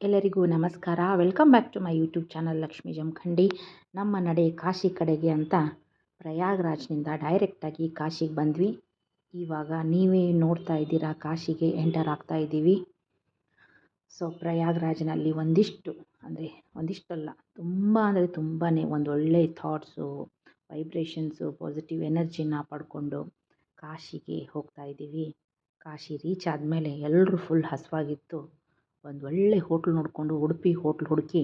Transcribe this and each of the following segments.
ಎಲ್ಲರಿಗೂ ನಮಸ್ಕಾರ. Welcome back to my YouTube channel Lakshmi Jamkhandi. ನಮ್ಮ ನಡೆ ಕಾಶಿ ಕಡೆಗೆ ಅಂತ ಪ್ರಯಾಗ್ರಾಜ್ನಿಂದ ಡೈರೆಕ್ಟಾಗಿ ಕಾಶಿಗೆ ಬಂದ್ವಿ. ಇವಾಗ ನೀವೇ ನೋಡ್ತಾ ಇದ್ದೀರಾ, ಕಾಶಿಗೆ ಎಂಟರ್ ಆಗ್ತಾ ಇದ್ದೀವಿ. ಸೊ ಪ್ರಯಾಗ್ರಾಜ್ನಲ್ಲಿ ಒಂದಿಷ್ಟಲ್ಲ, ತುಂಬ ಅಂದರೆ ತುಂಬಾ ಒಂದು ಒಳ್ಳೆ ಥಾಟ್ಸು, ವೈಬ್ರೇಷನ್ಸು, ಪಾಸಿಟಿವ್ ಎನರ್ಜಿನ ಪಡ್ಕೊಂಡು ಕಾಶಿಗೆ ಹೋಗ್ತಾ ಇದ್ದೀವಿ. ಕಾಶಿ ರೀಚ್ ಆದಮೇಲೆ ಎಲ್ಲರೂ ಫುಲ್ ಹಸಿವಾಗಿತ್ತು. ಒಂದು ಒಳ್ಳೆ ಹೋಟ್ಲ್ ನೋಡಿಕೊಂಡು ಉಡುಪಿ ಹೋಟ್ಲ್ ಹುಡುಕಿ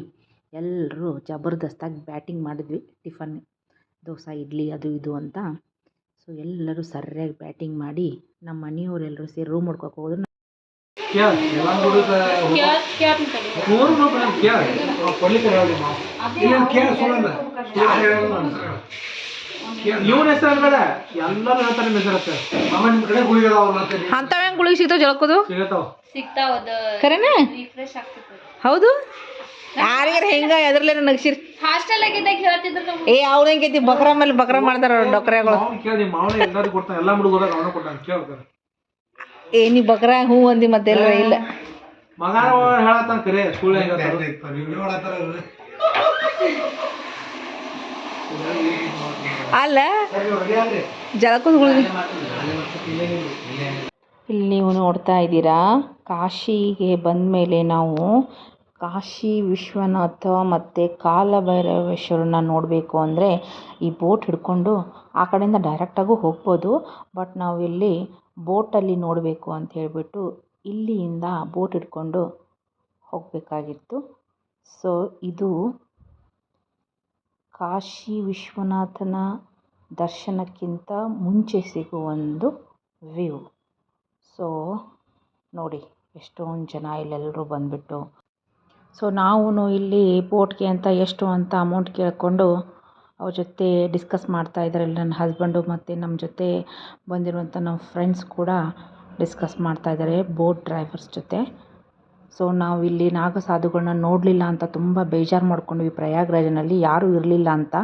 ಎಲ್ಲರೂ ಜಬರ್ದಸ್ತಾಗಿ ಬ್ಯಾಟಿಂಗ್ ಮಾಡಿದ್ವಿ. ಟಿಫನ್, ದೋಸೆ, ಇಡ್ಲಿ ಅದು ಇದು ಅಂತ. ಸೊ ಎಲ್ಲರೂ ಸರಿಯಾಗಿ ಬ್ಯಾಟಿಂಗ್ ಮಾಡಿ ನಮ್ಮ ಮನೆಯವರೆಲ್ಲರೂ ಸೇರಿ ರೂಮ್ ಹುಡ್ಕೋಕೆ ಹೋದ್ರು. ಅಂತವ ಗುಳಿಗೆ ಸಿಗ್ತಾವ, ಜಳಕೋದು ಖರೇನಾ? ಹೌದು. ಯಾರಿಗಾರ ಹೆಂಗ ಎದ್ರಲ್ಲೇನ ನಗ್ಸಿರಿ ಹಾಸ್ಟೆಲ್ ಆಗಿದ್ದಾಗ ಹೇಳ್ತಿದ್ರು. ಏ ಅವ್ರ ಹೆಂಗೈತಿ, ಬಕ್ರ ಮೇಲೆ ಬಕ್ರ ಮಾಡ್ತಾರ ಡೊಕ್ರೆಗಳು. ಏ ನೀ ಬಕ್ರ ಹೂ ಅಂದಿ ಮತ್ತೆಲ್ಲ ಇಲ್ಲ. ಅಲ್ಲ ಜಳಕದ ಗುಳಿಗೆ ಇಲ್ಲಿ ನೀವು ನೋಡ್ತಾ ಇದ್ದೀರಾ. ಕಾಶಿಗೆ ಬಂದ ಮೇಲೆ ನಾವು ಕಾಶಿ ವಿಶ್ವನಾಥ ಮತ್ತು ಕಾಲಭೈರವೇಶ್ವರನ ನೋಡಬೇಕು ಅಂದರೆ ಈ ಬೋಟ್ ಹಿಡ್ಕೊಂಡು ಆ ಕಡೆಯಿಂದ ಡೈರೆಕ್ಟಾಗೂ ಹೋಗ್ಬೋದು. ಬಟ್ ನಾವು ಇಲ್ಲಿ ಬೋಟಲ್ಲಿ ನೋಡಬೇಕು ಅಂತ ಹೇಳಿಬಿಟ್ಟು ಇಲ್ಲಿಂದ ಬೋಟ್ ಹಿಡ್ಕೊಂಡು ಹೋಗಬೇಕಾಗಿತ್ತು. ಸೊ ಇದು ಕಾಶಿ ವಿಶ್ವನಾಥನ ದರ್ಶನಕ್ಕಿಂತ ಮುಂಚೆ ಸಿಗುವ ಒಂದು ವ್ಯೂ. ಸೊ ನೋಡಿ, ಎಷ್ಟೊಂದು ಜನ ಇಲ್ಲೆಲ್ಲರೂ ಬಂದುಬಿಟ್ಟು. ಸೊ ನಾವು ಇಲ್ಲಿ ಬೋಟ್ಗೆ ಅಂತ ಎಷ್ಟು ಅಂತ ಅಮೌಂಟ್ ಕೇಳಿಕೊಂಡು ಅವ್ರ ಜೊತೆ ಡಿಸ್ಕಸ್ ಮಾಡ್ತಾ ಇದ್ದಾರೆ. ನನ್ನ ಹಸ್ಬೆಂಡು ಮತ್ತು ನಮ್ಮ ಜೊತೆ ಬಂದಿರುವಂಥ ನಮ್ಮ ಫ್ರೆಂಡ್ಸ್ ಕೂಡ ಡಿಸ್ಕಸ್ ಮಾಡ್ತಾ ಇದ್ದಾರೆ ಬೋಟ್ ಡ್ರೈವರ್ಸ್ ಜೊತೆ. ಸೊ ನಾವು ಇಲ್ಲಿ ನಾಗಸಾಧುಗಳನ್ನ ನೋಡಲಿಲ್ಲ ಅಂತ ತುಂಬ ಬೇಜಾರು ಮಾಡ್ಕೊಂಡ್ವಿ. ಪ್ರಯಾಗ್ರಾಜ್ನಲ್ಲಿ ಯಾರೂ ಇರಲಿಲ್ಲ ಅಂತ.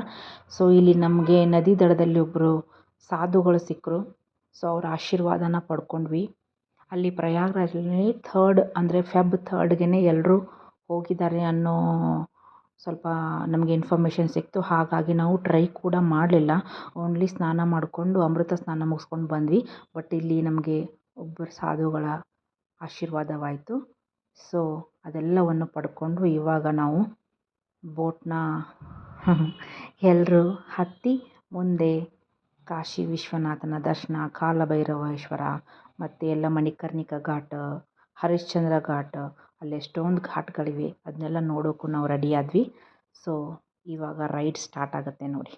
ಸೊ ಇಲ್ಲಿ ನಮಗೆ ನದಿ ದಡದಲ್ಲಿ ಒಬ್ಬರು ಸಾಧುಗಳು ಸಿಕ್ಕರು. ಸೊ ಅವ್ರ ಆಶೀರ್ವಾದನ ಪಡ್ಕೊಂಡ್ವಿ. ಅಲ್ಲಿ ಪ್ರಯಾಗ್ರಾಜ್ನಲ್ಲಿ ಫೆಬ್ 3 ಎಲ್ಲರೂ ಹೋಗಿದ್ದಾರೆ ಅನ್ನೋ ಸ್ವಲ್ಪ ನಮಗೆ ಇನ್ಫಾರ್ಮೇಷನ್ ಸಿಕ್ತು. ಹಾಗಾಗಿ ನಾವು ಟ್ರೈ ಕೂಡ ಮಾಡಲಿಲ್ಲ. ಓನ್ಲಿ ಸ್ನಾನ ಮಾಡಿಕೊಂಡು ಅಮೃತ ಸ್ನಾನ ಮುಗಿಸ್ಕೊಂಡು ಬಂದ್ವಿ. ಬಟ್ ಇಲ್ಲಿ ನಮಗೆ ಒಬ್ಬರು ಸಾಧುಗಳ ಆಶೀರ್ವಾದವಾಯಿತು. ಸೊ ಅದೆಲ್ಲವನ್ನು ಪಡ್ಕೊಂಡು ಇವಾಗ ನಾವು ಬೋಟ್ನ ಎಲ್ಲರೂ ಹತ್ತಿ ಮುಂದೆ ಕಾಶಿ ವಿಶ್ವನಾಥನ ದರ್ಶನ, ಕಾಲಭೈರವೇಶ್ವರ ಮತ್ತು ಎಲ್ಲ ಮಣಿಕರ್ಣಿಕಾ ಘಾಟ್, ಹರಿಶ್ಚಂದ್ರ ಘಾಟ್, ಅಲ್ಲಿ ಎಷ್ಟೊಂದು ಘಾಟ್ಗಳಿವೆ. ಅದನ್ನೆಲ್ಲ ನೋಡೋಕ್ಕೂ ನಾವು ರೆಡಿ ಆದ್ವಿ. ಸೊ ಇವಾಗ ರೈಡ್ ಸ್ಟಾರ್ಟ್ ಆಗುತ್ತೆ ನೋಡಿ.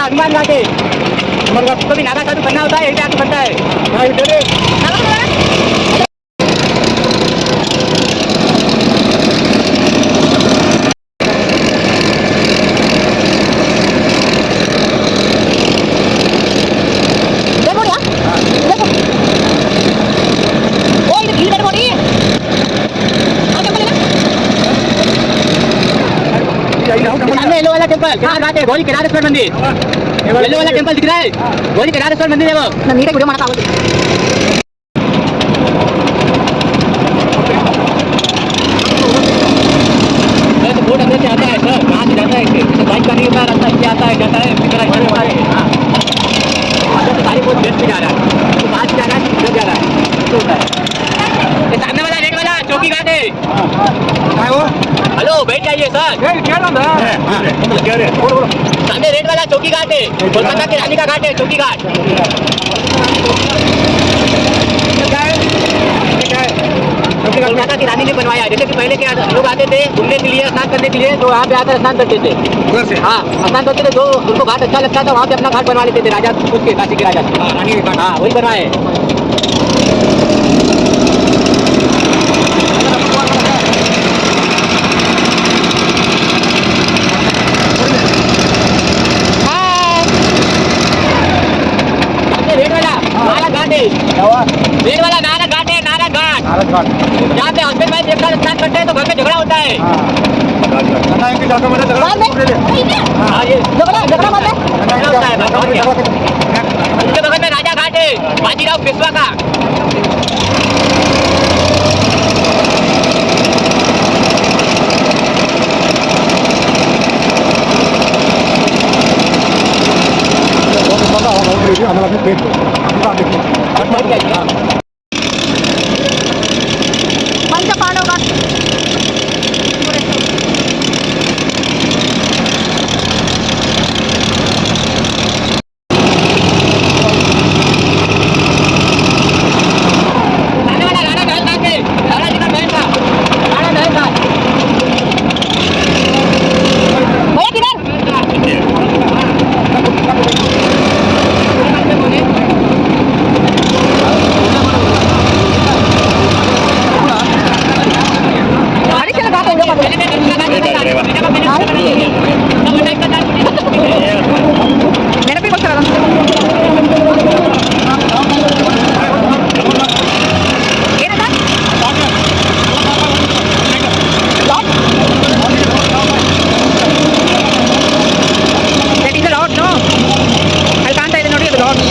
अभिमान घाटे कभी नागा साधु बनना होता है, यही आके बनता है। येलो वाला टेंपल कहाँ जाते? गोली केदारेश्वर मंदिर। येलो वाला टेंपल दिख रहा है, गोली केदारेश्वर मंदिर है वो। ना नीचे वीडियो बनाता हूँ। तो बोट अंदर से आता है सर, कहाँ से जाता है? तो बाइक का नहीं होता, रास्ता इससे आता है, जाता है, इधर इधर होता है। अंदर से गाड़ी बहुत तेज में जा रहा है, तो कहाँ से जा रहा है, इधर जा रहा है, तो होता है। ये सामने वाला रेड वाला चौकी घाट है। वो हेलो, बैठ जाइए सर। सामने रेड वाला चौकी घाट है, कोलकाता की रानी का घाट है, चौकी घाट। कोलकाता की रानी ने बनवाया। बनवाया है। जैसे कि पहले क्या लोग आते थे घूमने के लिए, स्नान करने के लिए, तो यहाँ पे आकर स्नान करते थे। उधर से हाँ, स्नान करते थे, जो उनको घाट अच्छा लगता था वहाँ पे अपना घाट बनवा लेते थे राजा, उसके काशी के राजा। हाँ, रानी के घाट। हाँ, वही बनवाए। रेड वाला नारक घाट है, क्या हुआ? रेड वाला नारक घाट है, नारक घाट। नारद घाट। यहाँ पे हस्बैंड वाइफ एक साथ स्नान करते हैं तो घर में झगड़ा होता है। हाँ, गंगा की जाकर मैंने झगड़ा ले लिया। हाँ, ये झगड़ा मतलब गंगा की होता है, जाकर और क्या? झगड़ा उसके बगल में राजा घाट है, बाजीराव पेशवा का। हमारा अपने पेट पंचपांडव घाट राणा वाला राणा महल घाट है, राणा जी का महल था, राणा महल घाट। भैया किधर? हरिश्चंद्र घाट होगा पहले मैं गंगा घाट जाता था, मेरा का मैंने पता नहीं है। तब वो टाइम का था, ನೆನಪಿಗೋಸ್ಕರ ಏನದ that is a lot no ಅಲ್ಲಿ ಕಾಣ್ತಾ ಇದೆ ನೋಡಿ ಅದು ಲಾಟ್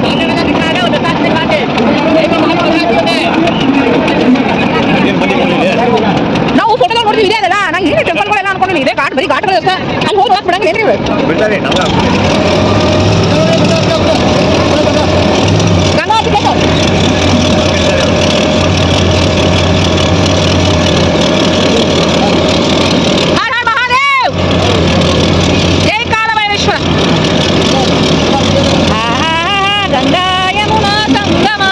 सामने वाला दिख रहा है ना, वो दत्तात्रेय घाट है। एक ही घाट होता है। ನಾವು ಫೋಟೋದಲ್ಲಿ ನೋಡ್ತೀವಿ ಇದೆ ಅದಲ್ಲ ನಂಗೆ ಏನೇ ಟೆಂಪಲ್ಗಳೆಲ್ಲ ಅನ್ಕೊಂಡಿನಿ ಇದೆ ಘಾಟ್ ಬರೀ ಘಾಟ್ಗಳು ಅಷ್ಟೇ ಅಲ್ಲಿ ಹೋಗಿ ಹೋಗಿ ಬಿಡಂಗಿಲ್ಲ ಏನ್ರಿ ಬಿಡ್ತಾರೆ ನಮ್ಗೆ ಗಂಗಾ ಟಿಕೆಟ್ ಹರ ಹರ ಮಹಾದೇವ್ ಜೈ ಕಾಲಭೈರೇಶ್ವರ ಗಂಗಾ ಯಮುನಾ ಸಂಗಮ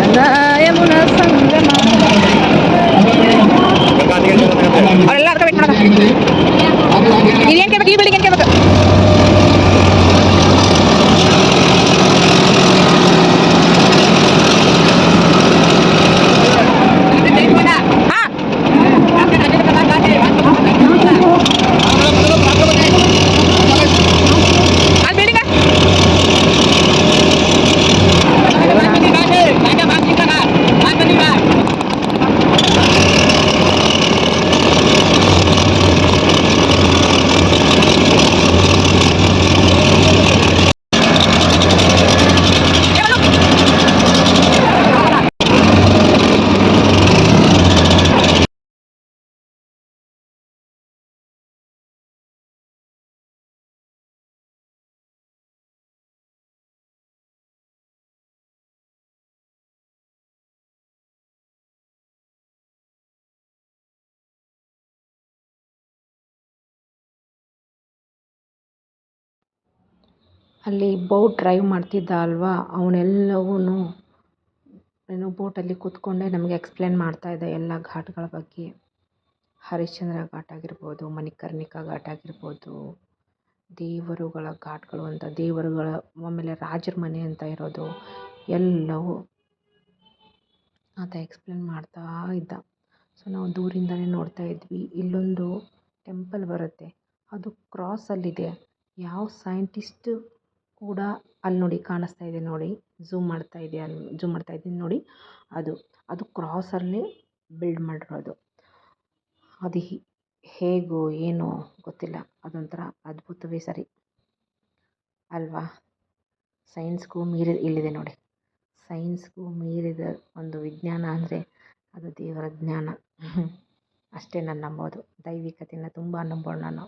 ಗಂಗಾ ಯಮುನಾ ಸಂಗಮ ಅವರೆಲ್ಲ ಅದಕ್ಕೆ ವೇಟ್ ಮಾಡೋಣ ಇದೇನು ಕೇಳ್ಬೇಕು ಈ ಬಿಲ್ಡಿಂಗ್ ಏನು ಕೇಳ್ಬೇಕು ಹಾಂ ಅಲ್ಲಿ ಬಿಲ್ಡಿಂಗ್ राजा भाग जी का घाट, भागवती घाट। ಅಲ್ಲಿ ಬೋಟ್ ಡ್ರೈವ್ ಮಾಡ್ತಿದ್ದ ಅಲ್ವಾ ಅವನೆಲ್ಲವೂ ಏನು ಬೋಟಲ್ಲಿ ಕೂತ್ಕೊಂಡೇ ನಮಗೆ ಎಕ್ಸ್ಪ್ಲೇನ್ ಮಾಡ್ತಾಯಿದ್ದ ಎಲ್ಲ ಘಾಟ್ಗಳ ಬಗ್ಗೆ ಹರಿಶ್ಚಂದ್ರ ಘಾಟ್ ಆಗಿರ್ಬೋದು ಮಣಿಕರ್ಣಿಕಾ ಘಾಟ್ ಆಗಿರ್ಬೋದು ದೇವರುಗಳ ಘಾಟ್ಗಳು ಅಂತ ದೇವರುಗಳ ಆಮೇಲೆ ರಾಜರ ಮನೆ ಅಂತ ಇರೋದು ಎಲ್ಲವೂ ಆತ ಎಕ್ಸ್ಪ್ಲೇನ್ ಮಾಡ್ತಾ ಇದ್ದ ಸೊ ನಾವು ದೂರಿಂದಲೇ ನೋಡ್ತಾ ಇದ್ವಿ ಇಲ್ಲೊಂದು ಟೆಂಪಲ್ ಬರುತ್ತೆ ಅದು ಕ್ರಾಸಲ್ಲಿದೆ ಯಾವ ಸೈಂಟಿಸ್ಟ್ ಕೂಡ ಅಲ್ಲಿ ನೋಡಿ ಕಾಣಿಸ್ತಾ ಇದೆ ನೋಡಿ ಝೂಮ್ ಮಾಡ್ತಾ ಇದ್ದೀನಿ ನೋಡಿ ಅದು ಕ್ರಾಸಲ್ಲಿ ಬಿಲ್ಡ್ ಮಾಡಿರೋದು ಅದು ಹೇಗೋ ಏನೋ ಗೊತ್ತಿಲ್ಲ ಅದೊಂಥರ ಅದ್ಭುತವೇ ಸರಿ ಅಲ್ವಾ ಸೈನ್ಸ್ಗೂ ಇಲ್ಲಿದೆ ನೋಡಿ ಸೈನ್ಸ್ಗೂ ಮೀರಿದ ಒಂದು ವಿಜ್ಞಾನ ಅಂದರೆ ಅದು ದೇವರ ಜ್ಞಾನ ಅಷ್ಟೇ ನಾನು ನಂಬೋದು ದೈವಿಕತೆಯನ್ನು ತುಂಬ ನಂಬೋಣ ನಾನು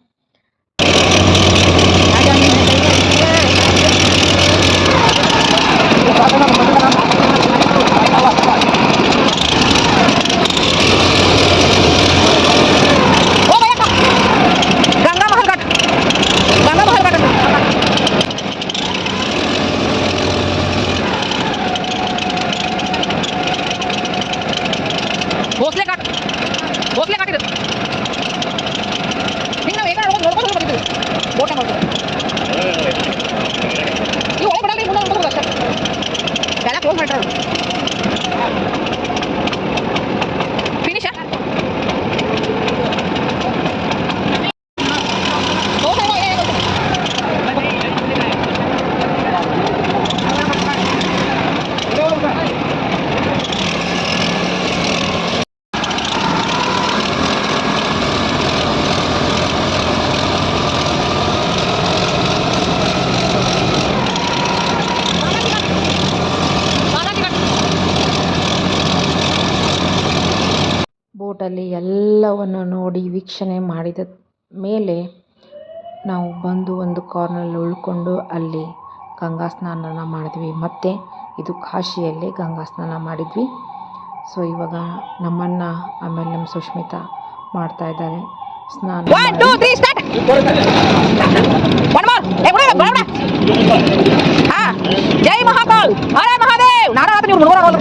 गंगा महल घाट भोसले घाट ಫಿನಿಶ್ ಬೋಟಲ್ಲಿ ಎಲ್ಲವನ್ನು ನೋಡಿ ವೀಕ್ಷಣೆ ಮಾಡಿದ ಮೇಲೆ ನಾವು ಬಂದು ಒಂದು ಕಾರ್ನಲ್ಲಿ ಉಳ್ಕೊಂಡು ಅಲ್ಲಿ ಗಂಗಾ ಸ್ನಾನ ಮಾಡಿದ್ವಿ. ಮತ್ತು ಇದು ಕಾಶಿಯಲ್ಲಿ ಗಂಗಾ ಸ್ನಾನ ಮಾಡಿದ್ವಿ. ಸೊ ಇವಾಗ ನಮ್ಮಣ್ಣ ಆಮೇಲೆ ನಮ್ಮ ಸುಷ್ಮಿತಾ ಮಾಡ್ತಾಯಿದ್ದಾರೆ ಸ್ನಾನ. ಜೈ ಮಹಾಕಾಲ್, ಹರ ಮಹಾದೇವ್, ನಾರಾಯಣ ನೀವು ನೋಡೋದು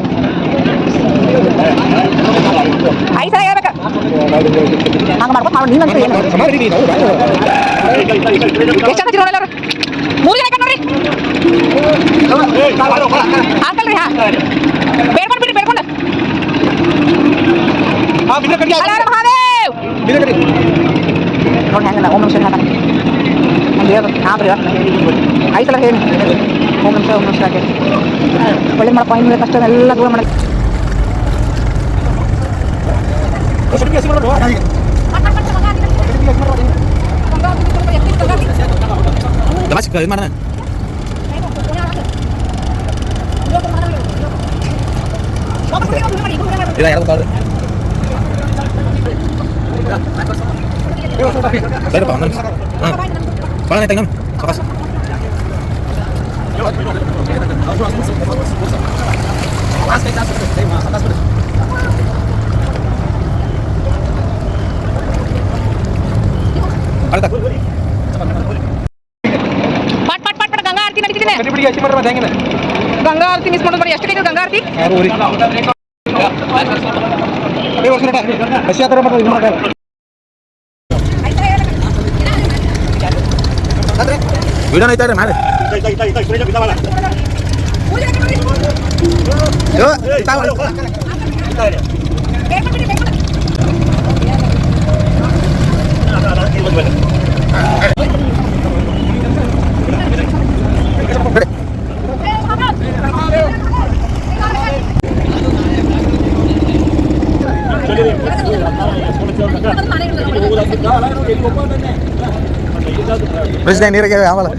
ಐದು ಸಲ ಹೇಳ್ಬೇಕು ಹಂಗೆ ಮಾಡ್ಕೊಂಡು ಮಾಡಿ. ನೀನಂತೂ ಏನು ಎಷ್ಟು ಜನ ಚಿರೋಣ ಎಲ್ಲರೂ 3 ಜನ ನೋಡ್ರಿ ಹಾಕಲ್ರಿ. ಹಾಂ ಬೇಡ್ಕೊಂಡು ಬಿಡ್ರಿ, ಬೇಡ್ಕೊಂಡು ಹರ ಮಹಾದೇವ್ ನೋಡಿ ಹೆಂಗಲ್ಲ. ಓಂ ನಮಃ ಶಿವಾಯ ಒಂದು ಹೇಳು. ಹಾಂ ರೀ 5 ಸಲ ಹೇಳಿ ಓಂ ನಮಃ ಶಿವಾಯ, ಓಂ ನಮಃ ಶಿವಾಯ. ಒಳ್ಳೆ ಮಾಡಪ್ಪ, ಇನ್ನು ಕಷ್ಟ ಎಲ್ಲ ದೂರ ಮಾಡಿ. ಗಂಗಾ ಆರತಿ ನಡೀತಿದೆ. ಗಂಗಾ ಆರತಿ ಮಿಸ್ ಮಾಡೋದು. ಎಷ್ಟು ಟೈಮ್ ಗಂಗಾ ಆರತಿ? ವಿಡಿಯೋ ಐತಾರೆ ಮಾಡಿ ನೀರಿಗೆ ಆಮಲ್ಲ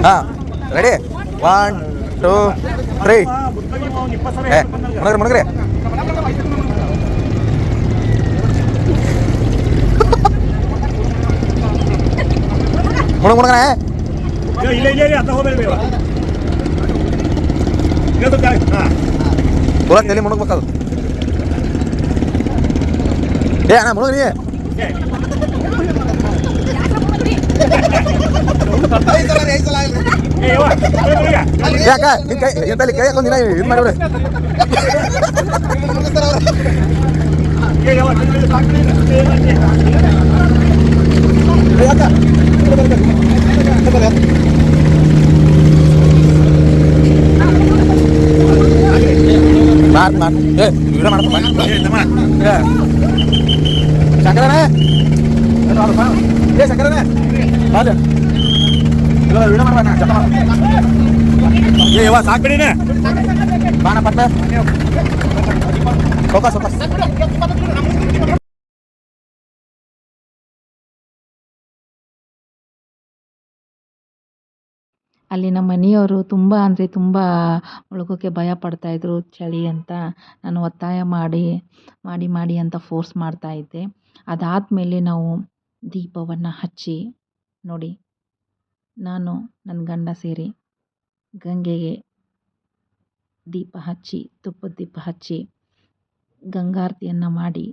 ಹಾಂ ರೆಡಿ 1 2 3 ಮುಣಗ್ರಿ ಮುಣಗಣ ಎಲ್ಲಿ ಮುಣಗ್ಬೇಕದು. ಏ ಅಣ್ಣ ಮುಣಗ್ರಿ ಯಾಕ ನಿನ್ ಕೈ ಎಂತಲ್ಲಿ ಕೈ ಹಾಕೊಂದಿನ ಇದು ಮಾಡಿವ್ರಿ. ವಿಡಿಯೋ ಸಕ್ಕರನೇ ಸಕ್ಕರನೇ ವಿಡಿಯೋ ಮಾಡ್ಬೇಡ ಸಾಕ್ಬಿಡಿನೇ ಬಾಣ ಪಟ್ಟ ಫೋಕಸ್ ಫೋಕಸ್. ಅಲ್ಲಿ ನಮ್ಮ ಮನೆಯವರು ತುಂಬ ಅಂದರೆ ತುಂಬ ಮುಳುಗೋಕ್ಕೆ ಭಯ ಪಡ್ತಾಯಿದ್ರು ಚಳಿ ಅಂತ. ನಾನು ಒತ್ತಾಯ ಮಾಡಿ ಮಾಡಿ ಮಾಡಿ ಅಂತ ಫೋರ್ಸ್ ಮಾಡ್ತಾಯಿದ್ದೆ. ಅದಾದಮೇಲೆ ನಾವು ದೀಪವನ್ನು ಹಚ್ಚಿ ನೋಡಿ, ನಾನು ನನ್ನ ಗಂಡ ಸೇರಿ ಗಂಗೆಗೆ ದೀಪ ಹಚ್ಚಿ, ತುಪ್ಪದ ದೀಪ ಹಚ್ಚಿ ಗಂಗಾರತಿಯನ್ನು ಮಾಡಿ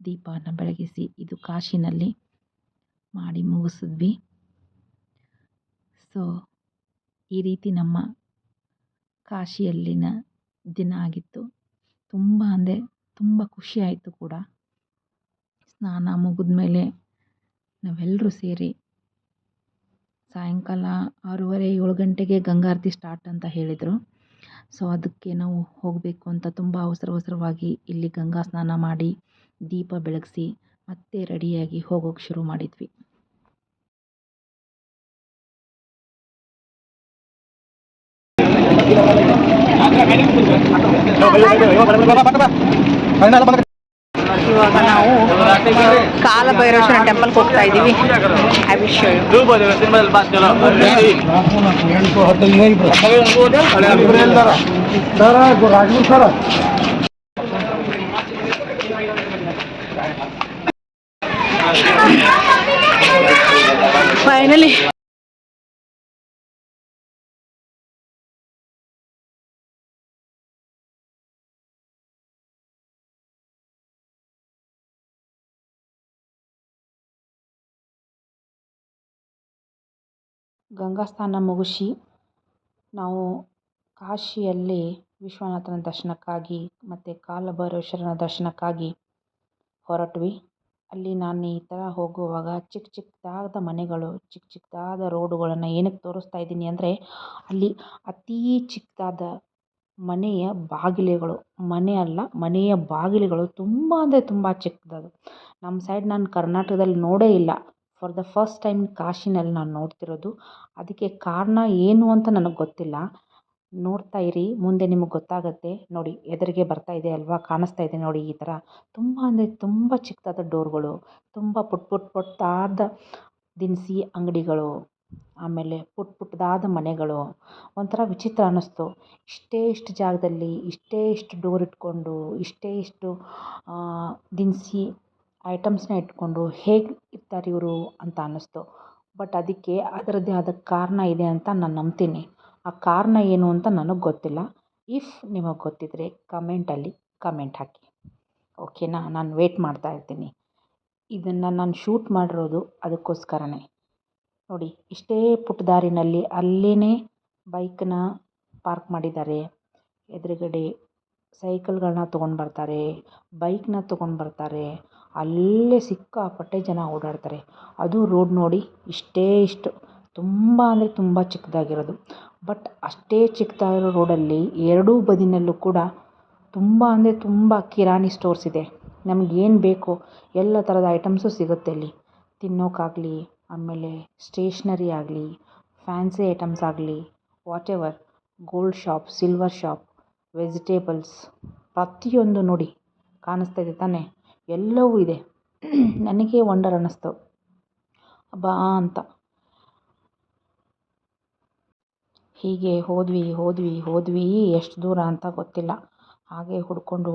ದೀಪವನ್ನು ಬೆಳಗಿಸಿ ಇದು ಕಾಶಿನಲ್ಲಿ ಮಾಡಿ ಮುಗಿಸಿದ್ವಿ. ಸೊ ಈ ರೀತಿ ನಮ್ಮ ಕಾಶಿಯಲ್ಲಿನ ದಿನ ಆಗಿತ್ತು. ತುಂಬ ಅಂದರೆ ತುಂಬ ಖುಷಿ ಆಯಿತು ಕೂಡ. ಸ್ನಾನ ಮುಗಿದ ಮೇಲೆ ನಾವೆಲ್ಲರೂ ಸೇರಿ ಸಾಯಂಕಾಲ 6:30 7 ಗಂಟೆಗೆ ಗಂಗಾರತಿ ಸ್ಟಾರ್ಟ್ ಅಂತ ಹೇಳಿದರು. ಸೊ ಅದಕ್ಕೆ ನಾವು ಹೋಗಬೇಕು ಅಂತ ತುಂಬ ಅವಸರವಾಗಿ ಇಲ್ಲಿ ಗಂಗಾ ಸ್ನಾನ ಮಾಡಿ ದೀಪ ಬೆಳಗಿಸಿ ಮತ್ತೆ ರೆಡಿಯಾಗಿ ಹೋಗೋಕ್ಕೆ ಶುರು ಮಾಡಿದ್ವಿ. ಇವಾಗ ನಾವು ಕಾಲಭೈರವೇಶ್ವರ ಟೆಂಪಲ್ಗೆ ಹೋಗ್ತಾ ಇದ್ದೀವಿ. I will show you. Finally Ganga ಸ್ನಾನ ಮುಗಿಸಿ ನಾವು ಕಾಶಿಯಲ್ಲಿ ವಿಶ್ವನಾಥನ ದರ್ಶನಕ್ಕಾಗಿ ಮತ್ತು ಕಾಲಭೈರವೇಶ್ವರನ ದರ್ಶನಕ್ಕಾಗಿ ಹೊರಟ್ವಿ. ಅಲ್ಲಿ ನಾನು ಈ ಥರ ಹೋಗುವಾಗ ಚಿಕ್ಕದಾದ ಮನೆಗಳು, ಚಿಕ್ಕದಾದ ರೋಡುಗಳನ್ನು ಏನಕ್ಕೆ ತೋರಿಸ್ತಾ ಇದ್ದೀನಿ ಅಂದರೆ, ಅಲ್ಲಿ ಅತೀ ಚಿಕ್ಕದಾದ ಮನೆಯ ಬಾಗಿಲುಗಳು, ಮನೆ ಅಲ್ಲ ಮನೆಯ ಬಾಗಿಲುಗಳು ತುಂಬ ಅಂದರೆ ತುಂಬ ಚಿಕ್ಕದದು. ನಮ್ಮ ಸೈಡ್ ನಾನು ಕರ್ನಾಟಕದಲ್ಲಿ ನೋಡೇ ಇಲ್ಲ. ಫಾರ್ ದ ಫಸ್ಟ್ ಟೈಮ್ ಕಾಶಿನಲ್ಲಿ ನಾನು ನೋಡ್ತಿರೋದು. ಅದಕ್ಕೆ ಕಾರಣ ಏನು ಅಂತ ನನಗೆ ಗೊತ್ತಿಲ್ಲ. ನೋಡ್ತಾ ಇರಿ, ಮುಂದೆ ನಿಮಗೆ ಗೊತ್ತಾಗುತ್ತೆ. ನೋಡಿ, ಎದುರಿಗೆ ಬರ್ತಾ ಇದೆ ಅಲ್ವಾ, ಕಾಣಿಸ್ತಾ ಇದೆ ನೋಡಿ. ಈ ಥರ ತುಂಬ ಅಂದರೆ ತುಂಬ ಚಿಕ್ಕದಾದ ಡೋರ್ಗಳು, ತುಂಬ ಪುಟ್ಟದಾದ ದಿನಸಿ ಅಂಗಡಿಗಳು, ಆಮೇಲೆ ಪುಟ್ಟದಾದ ಮನೆಗಳು. ಒಂಥರ ವಿಚಿತ್ರ ಅನ್ನಿಸ್ತು. ಇಷ್ಟು ಜಾಗದಲ್ಲಿ ಇಷ್ಟು ಡೋರ್ ಇಟ್ಕೊಂಡು ಇಷ್ಟು ದಿನಸಿ ಐಟಮ್ಸ್ನ ಇಟ್ಕೊಂಡು ಹೇಗೆ ಇರ್ತಾರೆ ಇವರು ಅಂತ ಅನ್ನಿಸ್ತು. ಬಟ್ ಅದಕ್ಕೆ ಅದರದ್ದೇ ಆದ ಕಾರಣ ಇದೆ ಅಂತ ನಾನು ನಂಬ್ತೀನಿ. ಆ ಕಾರಣ ಏನು ಅಂತ ನನಗೆ ಗೊತ್ತಿಲ್ಲ. ಇಫ್ ನಿಮಗೆ ಗೊತ್ತಿದ್ದರೆ ಕಮೆಂಟಲ್ಲಿ ಕಮೆಂಟ್ ಹಾಕಿ, ಓಕೆನಾ? ನಾನು ವೇಟ್ ಮಾಡ್ತಾ ಇರ್ತೀನಿ. ಇದನ್ನು ನಾನು ಶೂಟ್ ಮಾಡಿರೋದು ಅದಕ್ಕೋಸ್ಕರನೇ. ನೋಡಿ, ಇಷ್ಟೇ ಪುಟ್ಟ ದಾರಿನಲ್ಲಿ ಅಲ್ಲೇ ಬೈಕನ್ನ ಪಾರ್ಕ್ ಮಾಡಿದ್ದಾರೆ. ಎದುರುಗಡೆ ಸೈಕಲ್ಗಳನ್ನ ತೊಗೊಂಡು ಬರ್ತಾರೆ, ಬೈಕ್ನ ತೊಗೊಂಡು ಬರ್ತಾರೆ. ಅಲ್ಲೇ ಸಿಕ್ಕಾಪಟ್ಟೆ ಜನ ಓಡಾಡ್ತಾರೆ. ಅದು ರೋಡ್ ನೋಡಿ, ಇಷ್ಟು ತುಂಬ ಅಂದರೆ ತುಂಬ ಚಿಕ್ಕದಾಗಿರೋದು. ಬಟ್ ಅಷ್ಟೇ ಚಿಕ್ಕದಾಗಿರೋ ರೋಡಲ್ಲಿ ಎರಡೂ ಬದಿನಲ್ಲೂ ಕೂಡ ತುಂಬ ಅಂದರೆ ತುಂಬ ಕಿರಾಣಿ ಸ್ಟೋರ್ಸ್ ಇದೆ. ನಮಗೇನು ಬೇಕೋ ಎಲ್ಲ ಥರದ ಐಟಮ್ಸು ಸಿಗುತ್ತೆ ಇಲ್ಲಿ. ತಿನ್ನೋಕ್ಕಾಗಲಿ, ಆಮೇಲೆ ಸ್ಟೇಷ್ನರಿ ಆಗಲಿ, ಫ್ಯಾನ್ಸಿ ಐಟಮ್ಸ್ ಆಗಲಿ, whatever, gold shop, silver shop, vegetables, ಪ್ರತಿಯೊಂದು ನೋಡಿ ಕಾಣಿಸ್ತಾ ಇದೆ ತಾನೇ, ಎಲ್ಲವೂ ಇದೆ. ನನಗೆ ವಂಡರ್ ಅನ್ನಿಸ್ತು ಬಾ ಅಂತ. ಹೀಗೆ ಹೋದ್ವಿ ಎಷ್ಟು ದೂರ ಅಂತ ಗೊತ್ತಿಲ್ಲ. ಹಾಗೆ ಹುಡ್ಕೊಂಡು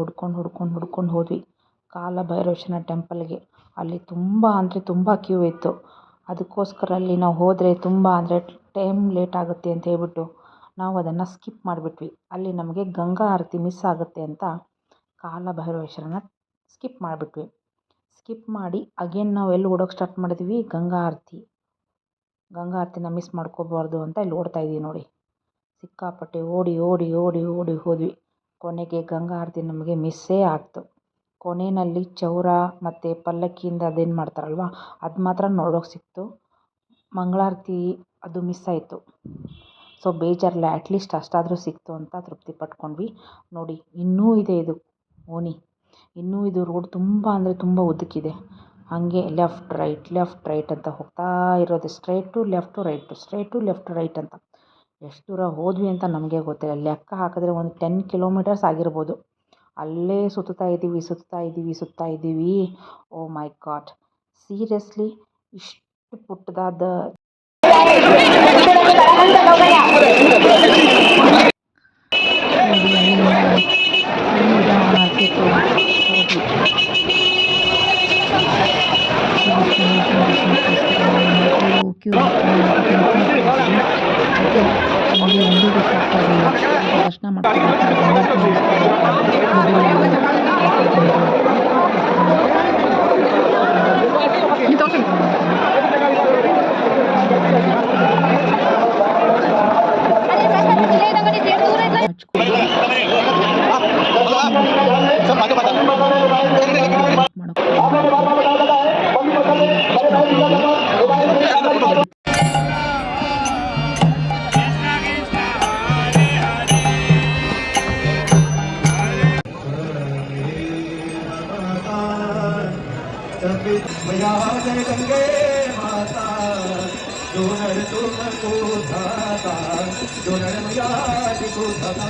ಹೋದ್ವಿ ಕಾಲಭೈರವೇಶ್ವರನ ಟೆಂಪಲ್ಗೆ. ಅಲ್ಲಿ ತುಂಬ ಅಂದರೆ ತುಂಬ ಕ್ಯೂ ಇತ್ತು. ಅದಕ್ಕೋಸ್ಕರ ಅಲ್ಲಿ ನಾವು ಹೋದರೆ ತುಂಬ ಅಂದರೆ ಟೈಮ್ ಲೇಟ್ ಆಗುತ್ತೆ ಅಂತ ಹೇಳ್ಬಿಟ್ಟು ನಾವು ಅದನ್ನು ಸ್ಕಿಪ್ ಮಾಡಿಬಿಟ್ವಿ. ಅಲ್ಲಿ ನಮಗೆ ಗಂಗಾ ಆರತಿ ಮಿಸ್ ಆಗುತ್ತೆ ಅಂತ ಕಾಲಭೈರವೇಶ್ವರನ ಸ್ಕಿಪ್ ಮಾಡಿಬಿಟ್ವಿ. ಸ್ಕಿಪ್ ಮಾಡಿ ಅಗೇನ್ ನಾವು ಎಲ್ಲಿ ಓಡೋಕ್ಕೆ ಸ್ಟಾರ್ಟ್ ಮಾಡಿದ್ವಿ, ಗಂಗಾ ಆರತಿನ ಮಿಸ್ ಮಾಡ್ಕೋಬಾರ್ದು ಅಂತ ಇಲ್ಲಿ ಓಡ್ತಾ ಇದ್ದೀವಿ ನೋಡಿ. ಸಿಕ್ಕಾಪಟ್ಟೆ ಓಡಿ ಹೋದ್ವಿ. ಕೊನೆಗೆ ಗಂಗಾ ಆರತಿ ನಮಗೆ ಮಿಸ್ಸೇ ಆಗ್ತು. ಕೊನೆಯಲ್ಲಿ ಚೌರ ಮತ್ತು ಪಲ್ಲಕ್ಕಿಯಿಂದ ಅದೇನು ಮಾಡ್ತಾರಲ್ವ, ಅದು ಮಾತ್ರ ನೋಡೋಕ್ಕೆ ಸಿಕ್ತು. ಮಂಗಳಾರತಿ ಅದು ಮಿಸ್ ಆಯಿತು. ಸೊ ಬೇಜಾರಿಲ್ಲ, ಅಟ್ಲೀಸ್ಟ್ ಅಷ್ಟಾದರೂ ಸಿಕ್ತು ಅಂತ ತೃಪ್ತಿ ಪಟ್ಕೊಂಡ್ವಿ. ನೋಡಿ, ಇನ್ನೂ ಇದೆ ಇದು ಓಣಿ, ಇನ್ನೂ ಇದು ರೋಡ್ ತುಂಬ ಅಂದರೆ ತುಂಬ ಉದ್ದಕ್ಕಿದೆ. ಹಾಗೆ ಲೆಫ್ಟ್ ರೈಟ್ ಅಂತ ಹೋಗ್ತಾ ಇರೋದು. ಸ್ಟ್ರೈಟು ಲೆಫ್ಟು ರೈಟ್ ಅಂತ. ಎಷ್ಟು ದೂರ ಹೋದ್ವಿ ಅಂತ ನಮಗೆ ಗೊತ್ತಿಲ್ಲ. ಲೆಕ್ಕ ಹಾಕಿದ್ರೆ ಒಂದು 10 ಕಿಲೋಮೀಟರ್ಸ್ ಆಗಿರ್ಬೋದು. ಅಲ್ಲೇ ಸುತ್ತಾ ಇದ್ದೀವಿ. ಓ ಮೈ ಗಾಡ್, ಸೀರಿಯಸ್ಲಿ ಇಷ್ಟು ಪುಟ್ಟದಾದ ದರ್ಶನ ಮಾಡ್ತಾರೆ. मैया जय गंगे माता जो नर तुमको धाता जो नर मैया को धाता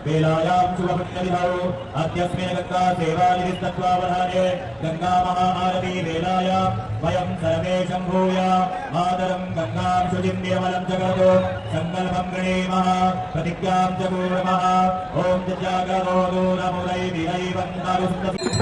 वेलायां शुभपुण्यविधौ अद्यस्मिन् गंगा सेवानिधिस्तत्त्वावधाने गंगा महाआरती वेलायां वयं सर्वे शम्भूय मातरं गंगां शुचिं निर्मलं जगतो सङ्कल्पं गृणीमः प्रतिज्ञां च कुर्मः ॐ जजागरो दूरमुदै विदैवन्तारुस्तति